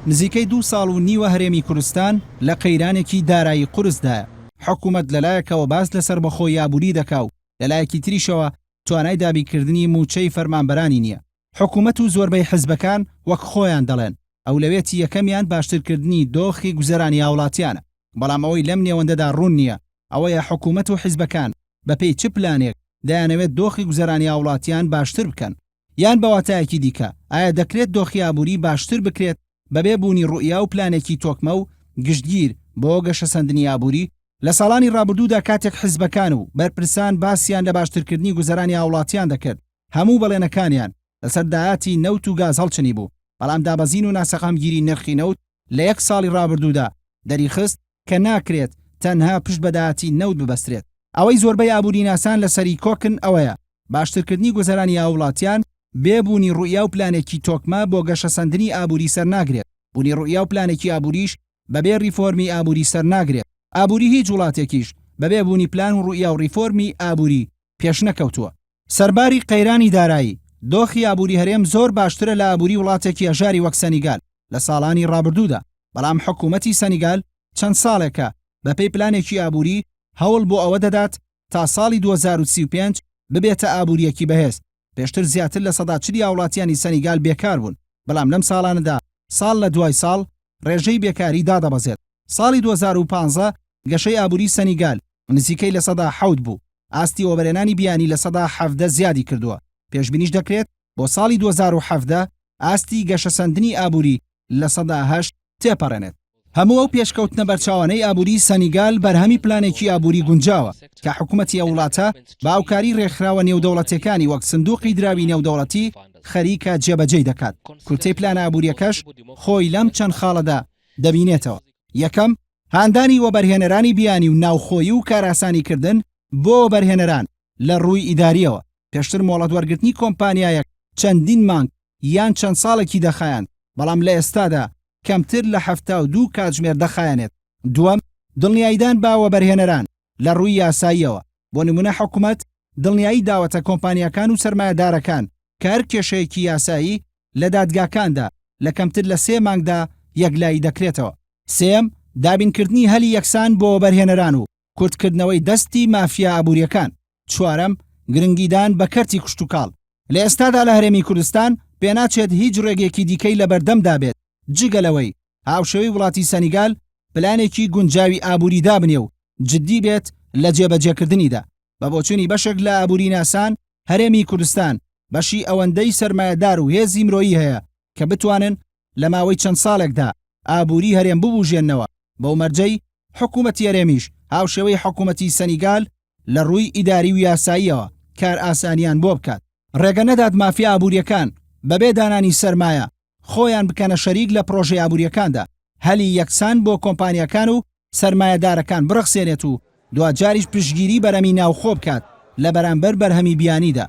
نزیکەی 2 ساڵ و نیوە هەرێمی کوردستان لە قەیرانێکی دارایی قورسدایە. حکوومەت لەلایەکەوە باس لەسەر بەخۆی یابووری دەکا و لەلایەکی تریشەوە توانای دابیکردنی موچەی فەرمانبەرانی نییە. حکوومەت و زۆربەی حزبەکان وەک خۆیان دەڵێن ئەولەوێتی یەکەمیان باشترکردنی دۆخی گوزەرانی هاوڵاتیانە، بەڵام ئەوەی لەم نێوەندەدا ڕوون نییە ئەوەیە حکوومەت و حیزبەکان بەپێی چ پلانێک دەیانەوێت دۆخی گوزەرانی هاوڵاتیان باشتر بکەن یان بە واتایەکی دیکە ئایا دەکرێت دۆخی ئابووری باشتر بکرێت بەبێ بوونی ڕوئیا و پلانێکی تۆکمە و گشتگیر بۆ گەشەسەندنی ئابووری. لە ساڵانی ڕابردوودا کاتێک حزبەکان و بەرپرسان باسییان لە باشترکردنی گوزەرانی هاوڵاتیان دەکرد، هەموو بەڵێنەکانیان لەسەر داهاتی نەوت و گاز هەڵچنی بوو، بەڵام دابەزین و ناسەقامگیری نرخی نەوت لە 1 ساڵی ڕابردوودا دەریخست کە ناکرێت تەنها پشت بە داهاتی نەوت ببەسترێت. ئەوەی زۆربەی ئابووری ناسان لەسەری کۆکن ئەوەیە باشترکردنی گوزەرانی هاوڵاتیان بێبوونی ڕوئیا و پلانێکی تۆکمە بۆ گەشەسەندنی ئابووری سەرناگرێت. بوونی ڕوئیا و پلانێکی ئابووریش بەبێ ریفۆرمی ئابووری سەرناگرێت. ئابووری هیچ وڵاتێکیش بەبێ بوونی پلان و ڕوئیا و ریفۆرمی ئابووری پێش نەکەوتووە. سەرباری قەیرانی دارایی دۆخی ئابووری هەرێم زۆر باشترە لە ئابووری وڵاتێکی هەژاری وەک سەنیگال لە ساڵانی ڕابردوودا، بەڵام حکوومەتی سەنیگال چەند ساڵێکە بەپێی پلانێکی ئابووری هەوڵ بۆ ئەوە دەدات تا ساڵی 2035 ببێتە ئابووریەکی بەهێز. پێشتر زیاتر لە 40% هاوڵاتیانی سەنیگال بێکار بوون، بەڵام لەم ساڵانەدا ساڵ لە دوای ساڵ ڕێژەی بێکاری دادەبەزێت. ساڵی 2015 گەشەی ئابووری سەنیگال نزیکەی لە 107 بوو، ئاستی وەبەرهێنانی بیانی لە 117 زیادی کردووە. پێشبینیش دەکرێت بۆ ساڵی 2017 ئاستی گەشەسەندنی ئابووری لە 108 تێپەڕێنێت. هەموو ئەو پێشکەوتنە بەرچاوانەی ئابووری سەنیگال بەرهەمی پلانێکی ئابووری گونجاوە کە حکوومەتی ئەو وڵاتە باوکاری ڕێکخراوە نێودەوڵەتیەکانی وەک سندوقی دراوی نێودەوڵەتی خەریکە جێبەجێ دەکات. کورتەی پلانە ئابووریەکەش خۆی لەم چەند خاڵەدا دەبینێتەوە. یەکەم، هاندانی وەبەرهێنەرانی بیانی و ناوخۆیی و کاراسانیکردن بۆ وەبەرهێنەران لە ڕووی ئیداریەوە. پێشتر مۆڵەت وەرگرتنی کۆمپانیایەک چەندین مانگ یان چەند ساڵێکی دەخایەن، بەڵام لە ئێستادا کەمتر لە 72 کاتژمێر دەخایەنێت. دووەم، دڵنیاییدان با وەبەرهێنەران لە ڕووی یاساییەوە. بۆ نمونە حکوومەت دڵنیایی داوەتە کۆمپانیەکان و سەرمایەدارەکان کە هەر کێشەیەکی یاسایی لە دادگاکاندا لە کەمتر لە 3 مانگدا یەکلایی دەکرێتەوە. سێم، دابینکردنی هەلی یەکسان بۆ وەبەرهێنەران و کورتکردنەوەی دەستی مافیا ئابووریەکان. چوارەم، گرنگیدان بە کەرتی کوشت و کاڵ. لە ئێستادا لە هەرێمی کوردستان پێناچێت هیچ ڕێگێکی دیکەی لە بەردەمدا بێت جگەلەوەی هاوشەوی وڵاتی سەنیگال پلانێکی گونجاوی ئابووری دابنێ و جددی بێت لە جێبەجێکردنیدا. بە بۆچوونی بەشێک لە ئابووری ناسان هەرێمی کوردستان بەشی ئەوەندەی سەرمایەدار و هێزی مرۆیی هەیە کە بتوانن لە ماوەی چەند ساڵێکدا ئابووری هەرێم ببوژێننەوە. بەو مەرجەی حکوومەتی هەرێمیش هاوشێوەی حکوومەتی سەنیگال لە ڕووی ئیداری و یاساییەوە کار ئاسانیان بۆ بکات. ڕێگە نەدات مافیا ئابووریەکان بەبێ دانانی سەرمایە خۆیان بکەنە شەریک لە پرۆژەی ئابووریەکاندا، هەلی یەکسان بۆ کۆمپانیەکان و سەرمایەدارەکان بڕەخسێنێت و دوجاریش پشتگیری بەرهەمی ناوخۆ بکات لە بەرامبەر بەرهەمی بیانیدا.